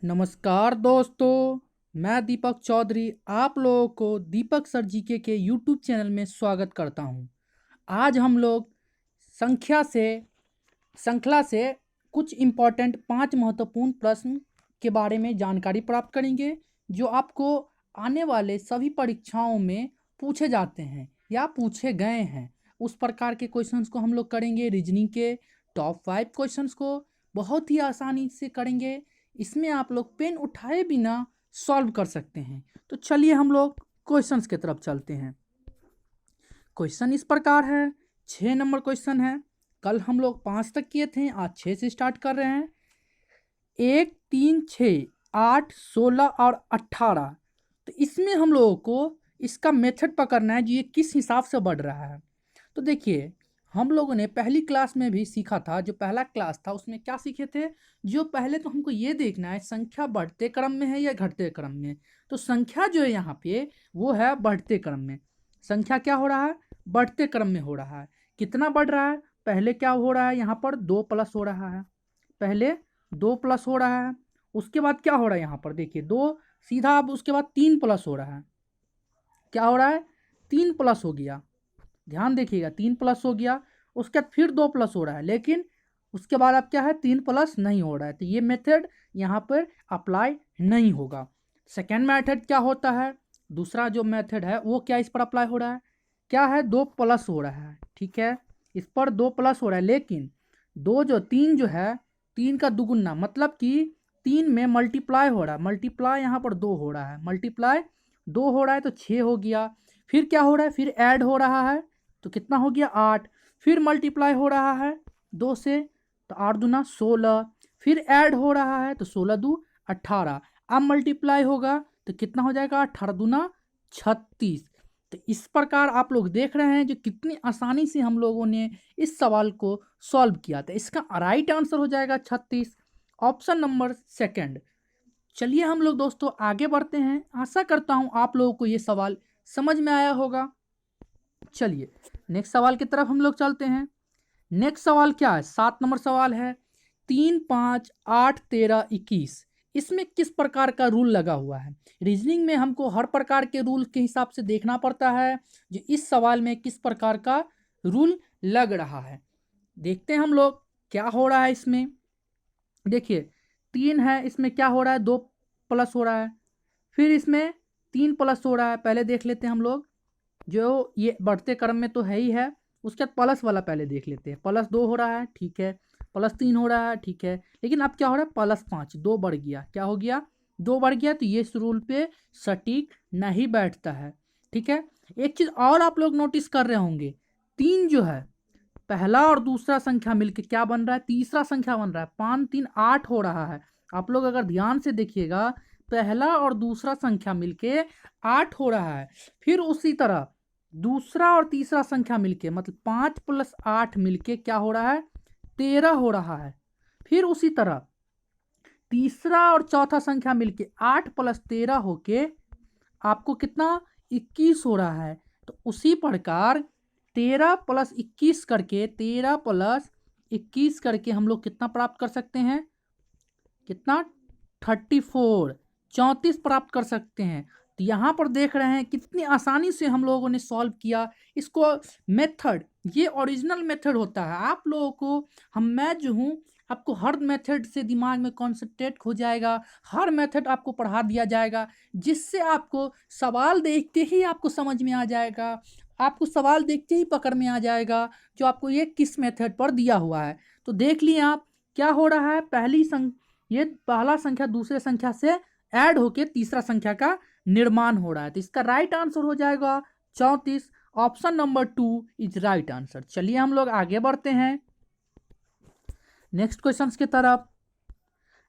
नमस्कार दोस्तों, मैं दीपक चौधरी आप लोगों को दीपक सर जीके के यूट्यूब चैनल में स्वागत करता हूं। आज हम लोग संख्या से श्रृंखला से कुछ इम्पोर्टेंट 5 महत्वपूर्ण प्रश्न के बारे में जानकारी प्राप्त करेंगे जो आपको आने वाले सभी परीक्षाओं में पूछे जाते हैं या पूछे गए हैं। उस प्रकार के क्वेश्चंस को हम लोग करेंगे। रीजनिंग के टॉप 5 क्वेश्चंस को बहुत ही आसानी से करेंगे। इसमें आप लोग पेन उठाए बिना सॉल्व कर सकते हैं। तो चलिए हम लोग क्वेश्चंस की तरफ चलते हैं। क्वेश्चन इस प्रकार है, 6 नंबर क्वेश्चन है। कल हम लोग 5 तक किए थे, आज 6 से स्टार्ट कर रहे हैं। 1, 3, 6, 8, 16 और 18। तो इसमें हम लोगों को इसका मेथड पकड़ना है, जो ये किस हिसाब से बढ़ रहा है। तो देखिए, हम लोगों ने पहली क्लास में भी सीखा था। जो पहला क्लास था उसमें क्या सीखे थे, जो पहले तो हमको ये देखना है संख्या बढ़ते क्रम में है या घटते क्रम में। तो संख्या जो है यहाँ पे वो है बढ़ते क्रम में। संख्या क्या हो रहा है, बढ़ते क्रम में हो रहा है। कितना बढ़ रहा है, पहले क्या हो रहा है, यहाँ पर 2 प्लस हो रहा है। पहले 2 प्लस हो रहा है, उसके बाद क्या हो रहा है, यहाँ पर देखिए 2 सीधा, अब उसके बाद 3 प्लस हो रहा है। क्या हो रहा है, 3 प्लस हो गया। ध्यान देखिएगा, 3 प्लस हो गया। उसके बाद फिर 2 प्लस हो रहा है, लेकिन उसके बाद अब क्या है, 3 प्लस नहीं हो रहा है। तो ये मेथड यहाँ पर अप्लाई नहीं होगा। सेकेंड मेथड क्या होता है, दूसरा जो मेथड है वो क्या इस पर अप्लाई हो रहा है, क्या है, 2 प्लस हो रहा है। ठीक है, इस पर 2 प्लस हो रहा है, लेकिन 3 जो है, 3 का दुगुना, मतलब कि 3 में मल्टीप्लाई हो रहा है। मल्टीप्लाई यहाँ पर 2 हो रहा है, मल्टीप्लाई 2 हो रहा है तो 6 हो गया। फिर क्या हो रहा है, फिर ऐड हो रहा है तो कितना हो गया, 8। फिर मल्टीप्लाई हो रहा है 2 से तो 8 दूना 16। फिर ऐड हो रहा है तो 16 दू 18। अब मल्टीप्लाई होगा तो कितना हो जाएगा, 18 दूना 36। तो इस प्रकार आप लोग देख रहे हैं जो कितनी आसानी से हम लोगों ने इस सवाल को सॉल्व किया था। इसका राइट आंसर हो जाएगा 36, ऑप्शन नंबर सेकंड। चलिए हम लोग दोस्तों आगे बढ़ते हैं। आशा करता हूं आप लोगों को ये सवाल समझ में आया होगा। चलिए नेक्स्ट सवाल की तरफ हम लोग चलते हैं। नेक्स्ट सवाल क्या है, 7 नंबर सवाल है। 3, 5, 8, 13, 21। इसमें किस प्रकार का रूल लगा हुआ है। रीजनिंग में हमको हर प्रकार के रूल के हिसाब से देखना पड़ता है, जो इस सवाल में किस प्रकार का रूल लग रहा है। देखते हैं हम लोग क्या हो रहा है इसमें। देखिए 3 है, इसमें क्या हो रहा है, 2 प्लस हो रहा है। फिर इसमें 3 प्लस हो रहा है, पहले देख लेते हैं हम लोग। जो ये बढ़ते क्रम में तो है ही है, उसके बाद प्लस वाला पहले देख लेते हैं। +2 हो रहा है, ठीक है। +3 हो रहा है, ठीक है। लेकिन अब क्या हो रहा है, +5, 2 बढ़ गया। क्या हो गया, 2 बढ़ गया। तो ये इस रूल पे सटीक नहीं बैठता है। ठीक है। एक चीज़ और आप लोग नोटिस कर रहे होंगे, 3 जो है, पहला और दूसरा संख्या मिलके क्या बन रहा है, तीसरा संख्या बन रहा है। 5, 3, 8 हो रहा है। आप लोग अगर ध्यान से देखिएगा, पहला और दूसरा संख्या मिलके 8 हो रहा है। फिर उसी तरह दूसरा और तीसरा संख्या मिलके, मतलब 5 + 8 मिलके क्या हो रहा है, 13 हो रहा है। फिर उसी तरह तीसरा और चौथा संख्या मिलके 8 + 13 होके आपको कितना, 21 हो रहा है। तो उसी प्रकार 13 + 21 करके, 13 + 21 करके हम लोग कितना प्राप्त कर सकते हैं, कितना, 34, 34 प्राप्त कर सकते हैं। तो यहाँ पर देख रहे हैं कितनी आसानी से हम लोगों ने सॉल्व किया इसको। मेथड ये ओरिजिनल मेथड होता है। आप लोगों को मैं जो हूँ, आपको हर मेथड से दिमाग में कॉन्सेंट्रेट हो जाएगा, हर मेथड आपको पढ़ा दिया जाएगा, जिससे आपको सवाल देखते ही आपको समझ में आ जाएगा। आपको सवाल देखते ही पकड़ में आ जाएगा जो आपको ये किस मेथड पर दिया हुआ है। तो देख लिए आप क्या हो रहा है, ये पहला संख्या दूसरे संख्या से ऐड होके तीसरा संख्या का निर्माण हो रहा है। तो इसका राइट आंसर हो जाएगा 34, option number 2 is right answer. चलिए हम लोग आगे बढ़ते हैं नेक्स्ट क्वेश्चन की तरफ।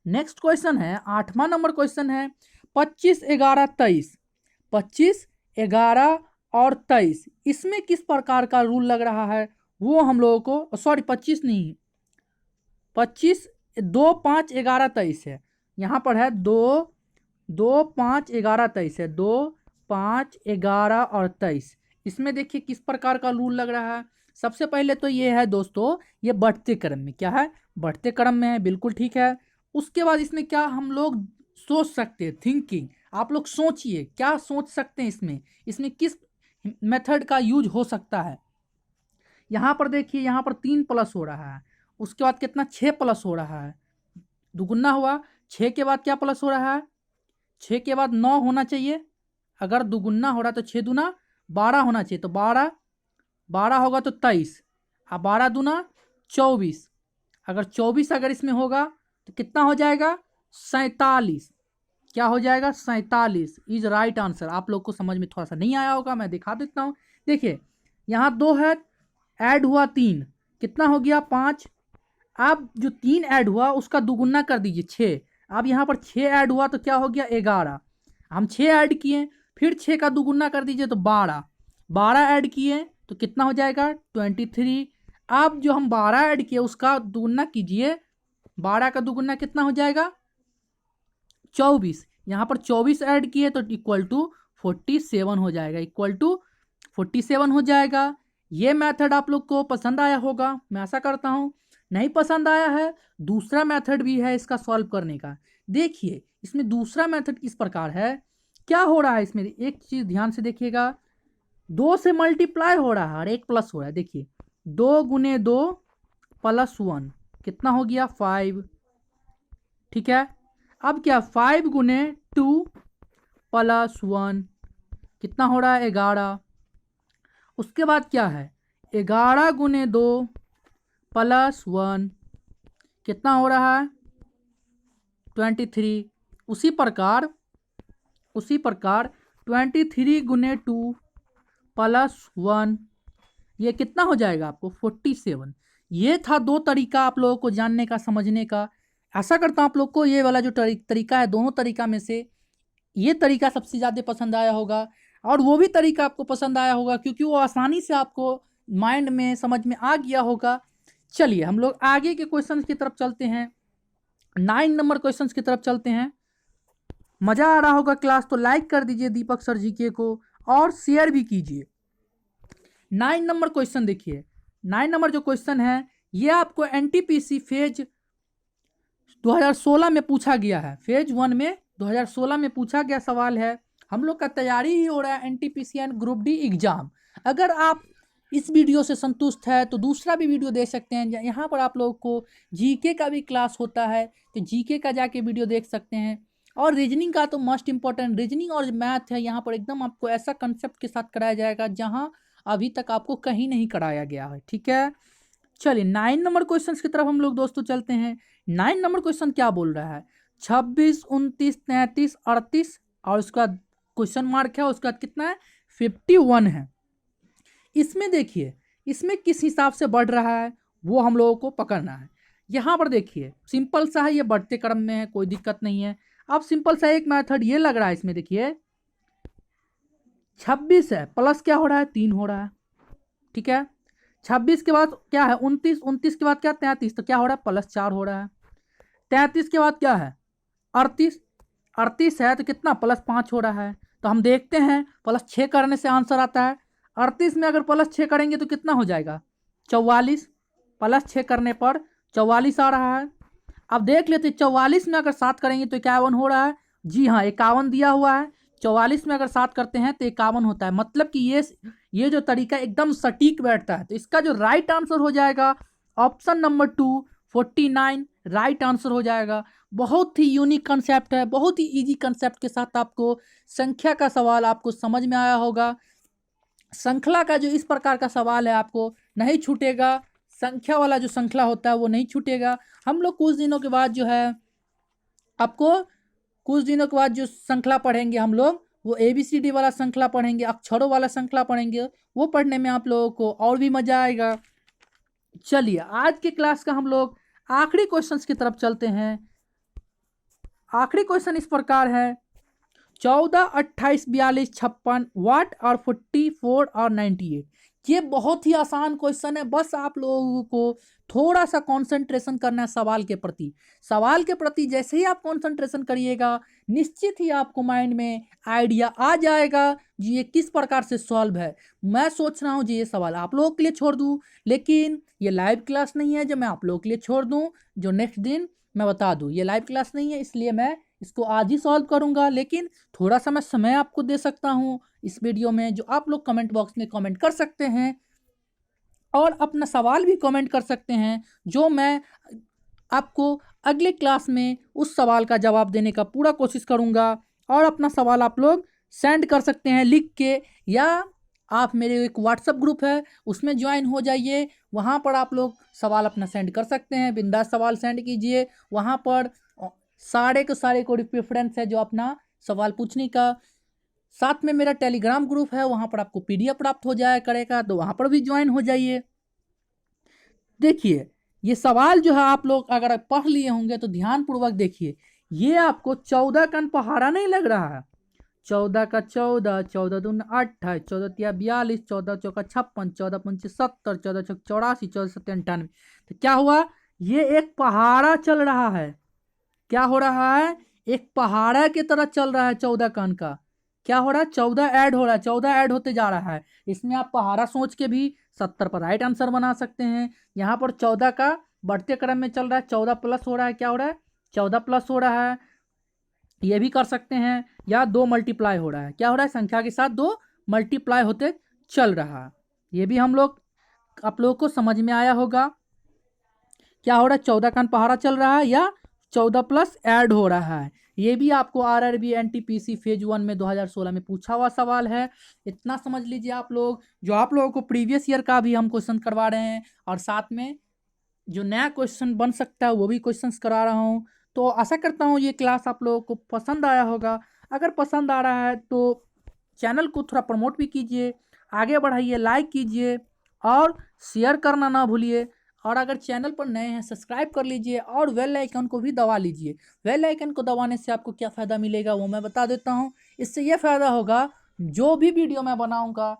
नेक्स्ट क्वेश्चन है 8वां नंबर क्वेश्चन है। 25, 11, 23। 25, 11 और 23, इसमें किस प्रकार का रूल लग रहा है वो हम लोगों को, सॉरी 25 नहीं, 25, 2, 5, 11, 23 है। यहाँ पर है 2, 2, 5, 11, 23 है। 2, 5, 11 और 23, इसमें देखिए किस प्रकार का रूल लग रहा है। सबसे पहले तो ये है दोस्तों, ये बढ़ते क्रम में, क्या है, बढ़ते क्रम में है, बिल्कुल ठीक है। उसके बाद इसमें क्या हम लोग सोच सकते हैं, थिंकिंग। आप लोग सोचिए क्या सोच सकते हैं इसमें, इसमें किस मेथड का यूज हो सकता है। यहाँ पर देखिए, यहाँ पर 3 प्लस हो रहा है, उसके बाद कितना 6 प्लस हो रहा है, दुगुना हुआ। 6 के बाद क्या प्लस हो रहा है, 6 के बाद 9 होना चाहिए। अगर दुगुना हो रहा है तो 6 दूना 12 होना चाहिए, तो 12 12 होगा तो 23, अब 12 दूना 24। अगर 24 अगर इसमें होगा तो कितना हो जाएगा, 47। क्या हो जाएगा, 47 इज राइट आंसर। आप लोग को समझ में थोड़ा सा नहीं आया होगा, मैं दिखा देता हूँ। देखिए यहाँ 2 है, ऐड हुआ 3, कितना हो गया 5। अब जो 3 ऐड हुआ उसका दुगुना कर दीजिए 6। अब यहाँ पर 6 ऐड हुआ तो क्या हो गया 11। हम 6 ऐड किए, फिर 6 का दुगुना कर दीजिए तो 12। 12 ऐड किए तो कितना हो जाएगा 23। अब जो हम 12 ऐड किए उसका दुगुना कीजिए, 12 का दुगुना कितना हो जाएगा 24। यहाँ पर 24 ऐड किए तो इक्वल टू 47 हो जाएगा, इक्वल टू 47 हो जाएगा। ये मेथड आप लोग को पसंद आया होगा, मैं आशा करता हूँ। नहीं पसंद आया है, दूसरा मेथड भी है इसका सॉल्व करने का। देखिए इसमें दूसरा मेथड इस प्रकार है, क्या हो रहा है इसमें, एक चीज़ ध्यान से देखिएगा। 2 से मल्टीप्लाई हो रहा है और 1 प्लस हो रहा है। देखिए 2 गुने 2 प्लस 1 कितना हो गया 5, ठीक है। अब क्या 5 गुने 2 प्लस 1 कितना हो रहा है 11। उसके बाद क्या है 11 गुने 2 प्लस 1 कितना हो रहा है 23। उसी प्रकार 23 गुने 2 प्लस 1 ये कितना हो जाएगा आपको 47। ये था 2 तरीका आप लोगों को जानने का, समझने का। आशा करता हूँ आप लोग को ये वाला जो तरीका है, दोनों तरीका में से ये तरीका सबसे ज़्यादा पसंद आया होगा, और वो भी तरीका आपको पसंद आया होगा क्योंकि वो आसानी से आपको माइंड में समझ में आ गया होगा। चलिए हम लोग आगे के क्वेश्चन की तरफ चलते हैं, 9 नंबर क्वेश्चन की तरफ चलते हैं। मज़ा आ रहा होगा क्लास तो लाइक कर दीजिए दीपक सर जीके को, और शेयर भी कीजिए। 9 नंबर क्वेश्चन देखिए, 9 नंबर जो क्वेश्चन है ये आपको एनटीपीसी फेज 2016 में पूछा गया है। फेज 1 में 2016 में पूछा गया सवाल है। हम लोग का तैयारी ही हो रहा है NTPC and group D exam. अगर आप इस वीडियो से संतुष्ट है तो दूसरा भी वीडियो देख सकते हैं, यहाँ पर आप लोगों को जीके का भी क्लास होता है, तो जीके का जाके वीडियो देख सकते हैं। और रीजनिंग का तो मस्ट इम्पॉर्टेंट, रीजनिंग और मैथ है, यहाँ पर एकदम आपको ऐसा कंसेप्ट के साथ कराया जाएगा जहाँ अभी तक आपको कहीं नहीं कराया गया है, ठीक है। चलिए 9 नंबर क्वेश्चन की तरफ हम लोग दोस्तों चलते हैं। 9 नंबर क्वेश्चन क्या बोल रहा है, 26, 29, 33, 38 और उसका क्वेश्चन मार्क है, उसका कितना है 51 है। इसमें देखिए इसमें किस हिसाब से बढ़ रहा है वो हम लोगों को पकड़ना है। यहाँ पर देखिए सिंपल सा है, ये बढ़ते क्रम में है, कोई दिक्कत नहीं है। अब सिंपल सा एक मेथड ये लग रहा है इसमें, देखिए 26 है, प्लस क्या हो रहा है 3 हो रहा है, ठीक है। 26 के बाद क्या है 29, 29 के बाद क्या 33, तो क्या हो रहा है प्लस 4 हो रहा है। 33 के बाद क्या है 38, 38 है तो कितना प्लस 5 हो रहा है। तो हम देखते हैं प्लस 6 करने से आंसर आता है। 38 में अगर प्लस 6 करेंगे तो कितना हो जाएगा 44, प्लस 6 करने पर 44 आ रहा है। अब देख लेते 44 में अगर 7 करेंगे तो 51 हो रहा है। जी हाँ 51 दिया हुआ है। 44 में अगर 7 करते हैं तो 51 होता है, मतलब कि ये जो तरीका एकदम सटीक बैठता है। तो इसका जो राइट आंसर हो जाएगा ऑप्शन नंबर 2 49 राइट आंसर हो जाएगा। बहुत ही यूनिक कंसेप्ट है, बहुत ही इजी कंसेप्ट के साथ आपको संख्या का सवाल आपको समझ में आया होगा। श्रृंखला का जो इस प्रकार का सवाल है आपको नहीं छूटेगा, संख्या वाला जो श्रृंखला होता है वो नहीं छूटेगा। हम लोग कुछ दिनों के बाद जो है आपको कुछ दिनों के बाद जो श्रृंखला पढ़ेंगे हम लोग, वो ABCD वाला श्रृंखला पढ़ेंगे, अक्षरों वाला श्रृंखला पढ़ेंगे। वो पढ़ने में आप लोगों को और भी मज़ा आएगा। चलिए आज के क्लास का हम लोग आखिरी क्वेश्चन की तरफ चलते हैं। आखिरी क्वेश्चन इस प्रकार है, 14, 28, 42, 56 वाट और 44 और 98। ये बहुत ही आसान क्वेश्चन है, बस आप लोगों को थोड़ा सा कंसंट्रेशन करना है सवाल के प्रति। सवाल के प्रति जैसे ही आप कंसंट्रेशन करिएगा निश्चित ही आपको माइंड में आइडिया आ जाएगा जी ये किस प्रकार से सॉल्व है। मैं सोच रहा हूँ जी ये सवाल आप लोगों के लिए छोड़ दूँ, लेकिन ये लाइव क्लास नहीं है जो मैं आप लोगों के लिए छोड़ दूँ, जो नेक्स्ट दिन मैं बता दूँ। ये लाइव क्लास नहीं है, इसलिए मैं इसको आज ही सॉल्व करूँगा, लेकिन थोड़ा सा मैं समय आपको दे सकता हूँ इस वीडियो में, जो आप लोग कमेंट बॉक्स में कमेंट कर सकते हैं और अपना सवाल भी कमेंट कर सकते हैं, जो मैं आपको अगले क्लास में उस सवाल का जवाब देने का पूरा कोशिश करूँगा। और अपना सवाल आप लोग सेंड कर सकते हैं लिख के, या आप मेरे एक व्हाट्सएप ग्रुप है उसमें ज्वाइन हो जाइए, वहाँ पर आप लोग सवाल अपना सेंड कर सकते हैं, बिंदास सवाल सेंड कीजिए। वहाँ पर सारे के सारे को प्रेफरेंस है जो अपना सवाल पूछने का। साथ में मेरा टेलीग्राम ग्रुप है, वहाँ पर आपको PDF प्राप्त हो जाया करेगा, तो वहाँ पर भी ज्वाइन हो जाइए। देखिए ये सवाल जो है आप लोग अगर पढ़ लिए होंगे तो ध्यानपूर्वक देखिए। ये आपको 14 का पहाड़ा नहीं लग रहा है? 14 का 14, 14 दून 28, 14 तिया 42, 14 चौका 56, 14 पंचे 70, 14 चौक 84, 14 सत्ते 98। तो क्या हुआ? ये एक पहाड़ा चल रहा है। क्या हो रहा है? एक पहाड़ा की तरह चल रहा है 14 का अंक का। क्या हो रहा है? 14 ऐड हो रहा है, 14 ऐड होते जा रहा है। इसमें आप पहाड़ा सोच के भी 70 पर राइट आंसर बना सकते हैं। यहाँ पर 14 का बढ़ते क्रम में चल रहा है, 14 प्लस हो रहा है। क्या हो रहा है? 14 प्लस हो रहा है, ये भी कर सकते हैं। या 2 मल्टीप्लाई हो रहा है। क्या हो रहा है? संख्या के साथ 2 मल्टीप्लाई होते चल रहा है। ये भी हम लोग आप लोगों को समझ में आया होगा। क्या हो रहा है? 14 का पहाड़ा चल रहा है या 14 प्लस ऐड हो रहा है। ये भी आपको RRB NTPC फेज 1 में 2016 में पूछा हुआ सवाल है। इतना समझ लीजिए आप लोग, जो आप लोगों को प्रीवियस ईयर का भी हम क्वेश्चन करवा रहे हैं, और साथ में जो नया क्वेश्चन बन सकता है वो भी क्वेश्चंस करा रहा हूँ। तो आशा करता हूँ ये क्लास आप लोगों को पसंद आया होगा। अगर पसंद आ रहा है तो चैनल को थोड़ा प्रमोट भी कीजिए, आगे बढ़ाइए, लाइक कीजिए और शेयर करना ना भूलिए। और अगर चैनल पर नए हैं सब्सक्राइब कर लीजिए और बेल आइकन को भी दबा लीजिए। बेल आइकन को दबाने से आपको क्या फ़ायदा मिलेगा वो मैं बता देता हूँ। इससे ये फ़ायदा होगा, जो भी वीडियो मैं बनाऊँगा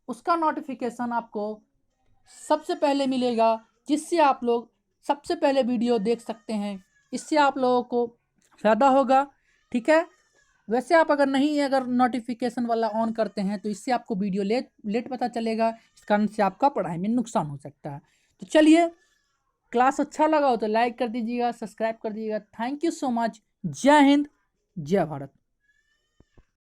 उसका नोटिफिकेशन आपको सबसे पहले मिलेगा, जिससे आप लोग सबसे पहले वीडियो देख सकते हैं। इससे आप लोगों को फ़ायदा होगा, ठीक है। वैसे आप अगर नहीं अगर नोटिफिकेशन वाला ऑन करते हैं तो इससे आपको वीडियो लेट पता चलेगा, इस कारण से आपका पढ़ाई में नुकसान हो सकता है। तो चलिए, क्लास अच्छा लगा हो तो लाइक कर दीजिएगा, सब्सक्राइब कर दीजिएगा। Thank you so much. जय हिंद, जय भारत।